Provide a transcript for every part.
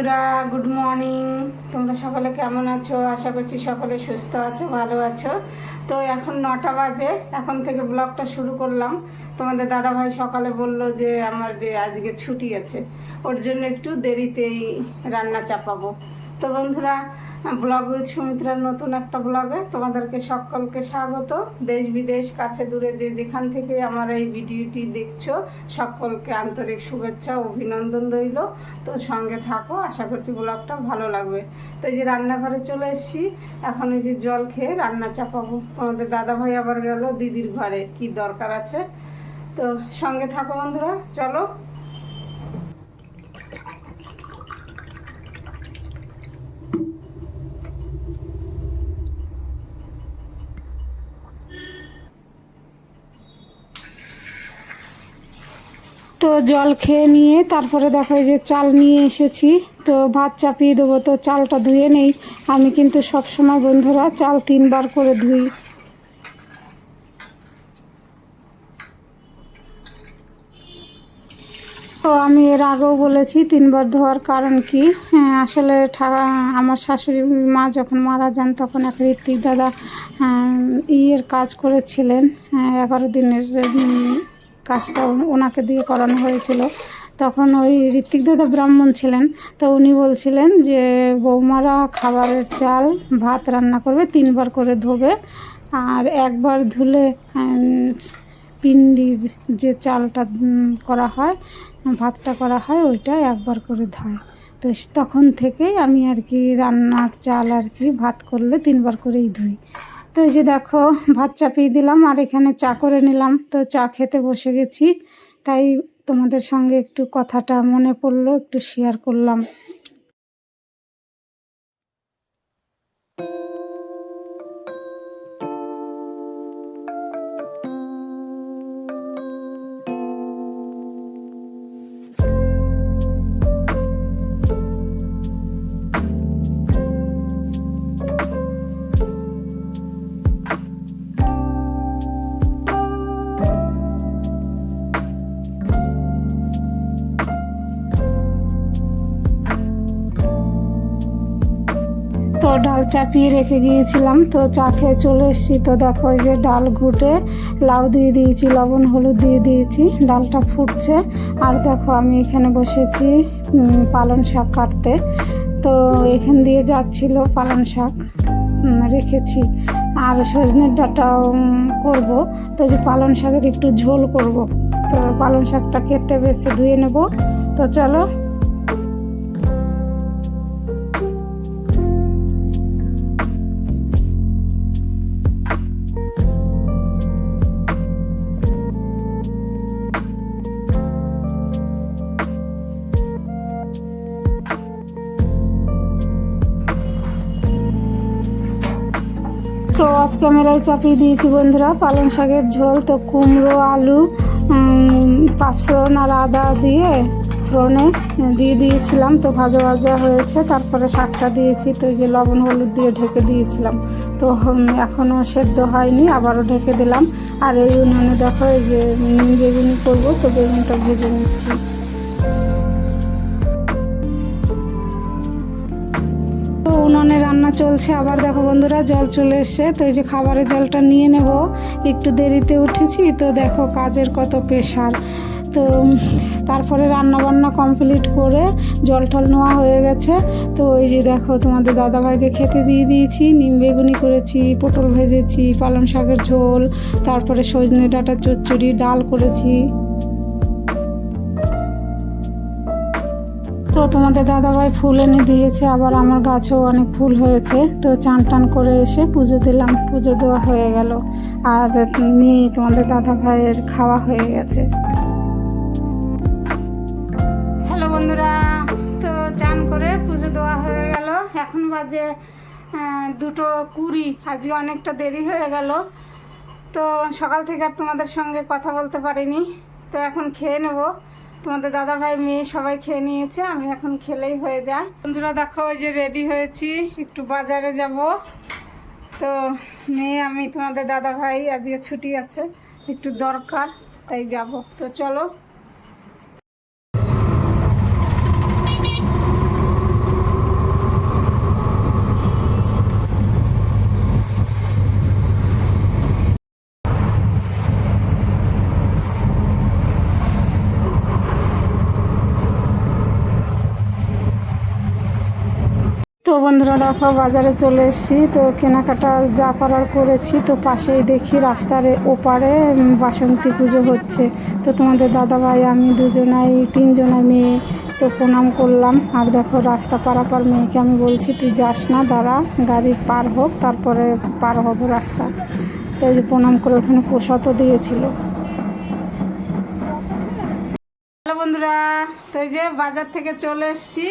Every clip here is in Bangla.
বন্ধুরা, গুড মর্নিং। তোমরা সকলে কেমন আছো? আশা করছি সকলে সুস্থ আছো, ভালো আছো। তো এখন 9টা বাজে, এখন থেকে ব্লগটা শুরু করলাম। তোমাদের দাদাভাই সকালে বলল যে আমার যে আজকে ছুটি আছে, ওর জন্য একটু দেরিতেই রান্না চাপাবো। তো বন্ধুরা, ব্লগ উইথ সুমিত্রার নতুন একটা ব্লগে তোমাদেরকে সকলকে স্বাগত। দেশ বিদেশ কাছে দূরে যে যেখান থেকে আমার এই ভিডিওটি দেখছো, সকলকে আন্তরিক শুভেচ্ছা ও অভিনন্দন রইল। তো সঙ্গে থাকো, আশা করছি ব্লগটা ভালো লাগবে। তো এই যে রান্নাঘরে চলে এসেছি, এখন এই যে জল খেয়ে রান্না চাপাবো। তোমাদের দাদাভাই আবার গেল দিদির ঘরে, কি দরকার আছে। তো সঙ্গে থাকো বন্ধুরা, চলো। তো জল খেয়ে নিয়ে তারপরে দেখো এই যে চাল নিয়ে এসেছি, তো ভাত চাপিয়ে দেবো। তো চালটা ধুয়ে নেই। আমি কিন্তু সব সময় বন্ধুরা চাল 3বার করে ধুই। তো আমি এর আগেও বলেছি 3বার ধোয়ার কারণ কি, আসলে আমার শাশুড়ি মা যখন মারা যান তখন এক ঋত্বিক দাদা ইয়ের কাজ করেছিলেন, 11 দিনের কাজটা ওনাকে দিয়ে করানো হয়েছিল। তখন ওই ঋত্বিক দাদা ব্রাহ্মণ ছিলেন। তো উনি বলছিলেন যে বৌমারা খাবারের চাল ভাত রান্না করবে 3বার করে ধোবে, আর একবার ধুলে পিণ্ডির যে চালটা করা হয়, ভাতটা করা হয়, ওইটা একবার করে ধোয়। তো তখন থেকেই আমি আর কি রান্নার চাল আর কি ভাত করলে 3বার করেই ধুই। তো এই যে দেখো ভাত চাপিয়ে দিলাম আর এখানে চা করে নিলাম। তো চা খেতে বসে গেছি, তাই তোমাদের সঙ্গে একটু কথাটা মনে পড়লো, একটু শেয়ার করলাম। তো ডাল চাপিয়ে রেখে গিয়েছিলাম, তো চা খেয়ে চলে এসেছি। তো দেখো এই যে ডাল ঘুটে লাউ দিয়ে দিয়েছি, লবণ হলুদ দিয়ে দিয়েছি, ডালটা ফুটছে। আর দেখো আমি এখানে বসেছি পালং শাক কাটতে। তো এখান দিয়ে যাচ্ছিল পালং শাক রেখেছি, আর সজনের ডাঁটাও করব। তো যে পালং শাকের একটু ঝোল করব। তো পালং শাকটা কেটে বেছে ধুয়ে নেব। তো চলো। তো অফ ক্যামেরায় চাপিয়ে দিয়েছি বন্ধুরা পালং শাকের ঝোল। তো কুমড়ো, আলু, পাঁচফোড়ন আর আদা দিয়ে ফোড়নে দিয়ে দিয়েছিলাম। তো ভাজা ভাজা হয়েছে, তারপরে শাকটা দিয়েছি। তো এই যে লবণ হলুদ দিয়ে ঢেকে দিয়েছিলাম। তো এখনও সেদ্ধ হয়নি, আবারও ঢেকে দিলাম। আর এই উনুনে দেখো এই যে বেগুনি করবো, তো বেগুনটা ভেজে নিচ্ছি। উনুনে রান্না চলছে। আবার দেখো বন্ধুরা জল চলে এসছে। তো এই যে খাবারের জলটা নিয়ে নেব, একটু দেরিতে উঠেছি। তো দেখো কাজের কত প্রেশার। তো তারপরে রান্না বান্না কমপ্লিট করে জল টল নেওয়া হয়ে গেছে। তো এই যে দেখো তোমাদের দাদাভাইকে খেতে দিয়ে দিয়েছি। নিম বেগুনি করেছি, পটল ভেজেছি, পালং শাকের ঝোল, তারপরে সজনে ডাঁটা চচ্চড়ি, ডাল করেছি। তো তোমাদের দাদাভাই ফুল এনে দিয়েছে, আবার আমার গাছেও অনেক ফুল হয়েছে। তো চান টান করে এসে পুজো দিলাম, পুজো দেওয়া হয়ে গেল। আর মেয়ে তোমাদের দাদাভাইয়ের খাওয়া হয়ে গেছে। হ্যালো বন্ধুরা, তো চান করে পুজো দেওয়া হয়ে গেল। এখন বাজে 2:20। আজকে অনেকটা দেরি হয়ে গেল। তো সকাল থেকে আর তোমাদের সঙ্গে কথা বলতে পারিনি। তো এখন খেয়ে নেব। তোমাদের দাদাভাই মেয়ে সবাই খেয়ে নিয়েছে, আমি এখন খেলেই হয়ে যায়। বন্ধুরা দেখো ওই যে রেডি হয়েছি, একটু বাজারে যাব। তো মেয়ে আমি তোমাদের দাদাভাই আজকে ছুটি আছে, একটু দরকার, তাই যাব। তো চলো। বন্ধুরা দেখো বাজারে চলে এসেছি, তো কেনাকাটা যা করার করেছি। তো পাশেই দেখি রাস্তার ওপারে বাসন্তী পুজো হচ্ছে। তো তোমাদের দাদাভাই আমি দুজনাই তিনজনা মেয়ে তো প্রণাম করলাম। আর দেখো রাস্তা পারাপার মেয়েকে আমি বলছি তুই যাস না, দাঁড়া, গাড়ি পার হোক তারপরে পার হবো রাস্তা। তো এই যে প্রণাম করে ওখানে প্রসাদও দিয়েছিল। হ্যালো বন্ধুরা, তো এই যে বাজার থেকে চলে এসেছি,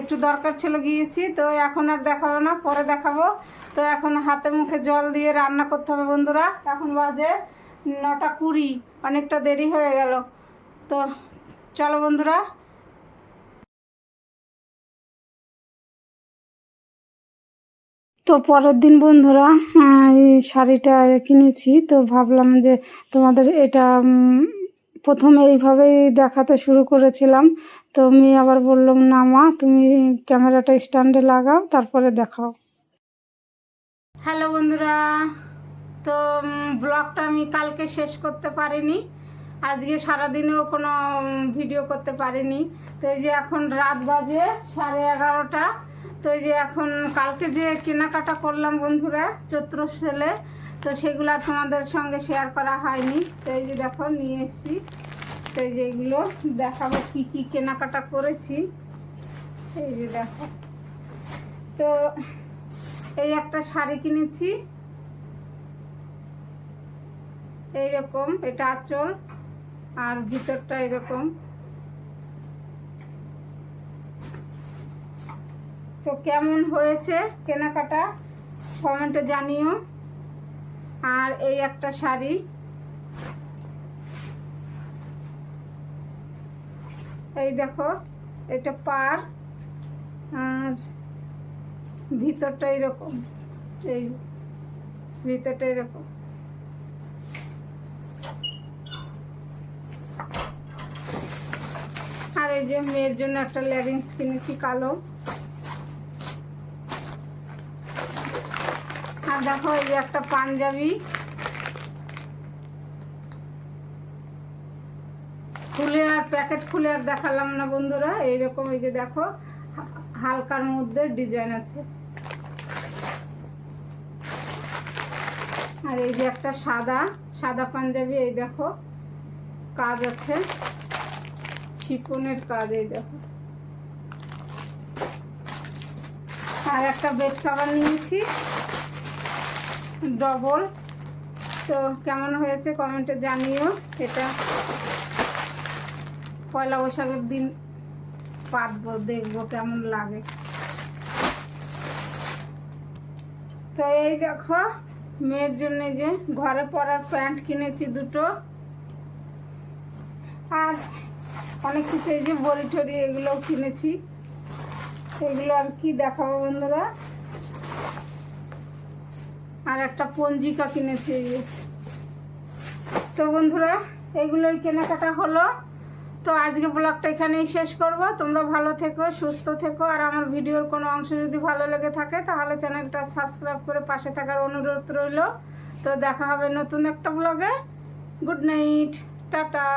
একটু দরকার ছিল গিয়েছি। তো এখন আর দেখাবো না, পরে দেখাবো। তো এখন হাতে মুখে জল দিয়ে রান্না করতে হবে বন্ধুরা। এখন বাজে 9:20, অনেকটা দেরি হয়ে গেল। তো চলো বন্ধুরা। তো পরের দিন বন্ধুরা এই শাড়িটা কিনেছি। তো ভাবলাম যে তোমাদের এটা প্রথমে এইভাবেই দেখাতে শুরু করেছিলাম। তো আমি আবার বললাম না মা, তুমি ক্যামেরাটা স্ট্যান্ডে লাগাও তারপরে দেখাও। হ্যালো বন্ধুরা, তো ব্লগটা আমি কালকে শেষ করতে পারিনি, আজকে সারাদিনেও কোনো ভিডিও করতে পারিনি। তো এই যে এখন রাত বাজে 11:30। তো এই যে এখন কালকে যে কেনাকাটা করলাম বন্ধুরা চৈত্র সেলে, তো সেগুলো আর তোমাদের সঙ্গে শেয়ার করা হয়নি। তো এই যে দেখো নিয়ে এসেছি। তো এই যে এগুলো দেখাবো কি কি কেনাকাটা করেছি। এই যে দেখো, তো এই একটা শাড়ি কিনেছি এইরকম, এটা আঁচল আর ভিতরটা এরকম। তো কেমন হয়েছে কেনাকাটা কমেন্টে জানিও। আর এই একটা শাড়ি, এই দেখো এটা পার, আর ভিতরটা এরকম, এই ভিতরটা এরকম। আর এই যে মেয়ের জন্য একটা লেগিংস কিনেছি কালো। আর দেখো এই যে একটা পাঞ্জাবি খুলে, আর প্যাকেট খুলে আর দেখালাম না বন্ধুরা। এইরকম এই যে দেখো হালকার মধ্যে ডিজাইন আছে। আর এই যে একটা সাদা সাদা পাঞ্জাবি, এই দেখো কাজ আছে, শিফনের কাজ, এই দেখো। আর একটা বেড কভার নিয়েছি ডবল। তো কেমন হয়েছে কমেন্টে জানিও। এটা পয়লা বৈশাখের দিন পাতবো, দেখবো কেমন লাগে। তো এই দেখো মেয়ের জন্য যে ঘরে পরার প্যান্ট কিনেছি দুটো। আর অনেক কিছু, এই যে বড়ি টড়ি এগুলোও কিনেছি। এগুলো আর কি দেখাবো বন্ধুরা। আর একটা পঞ্জিকা কিনেছি। তো বন্ধুরা এগুলোই কেনাকাটা হলো। তো আজকে ব্লগটা এখানেই শেষ করব। তোমরা ভালো থেকো, সুস্থ থেকো। আর আমার ভিডিওর কোনো অংশ যদি ভালো লেগে থাকে তাহলে চ্যানেলটা সাবস্ক্রাইব করে পাশে থাকার অনুরোধ রইল। তো দেখা হবে নতুন একটা ব্লগে। Good night, tata.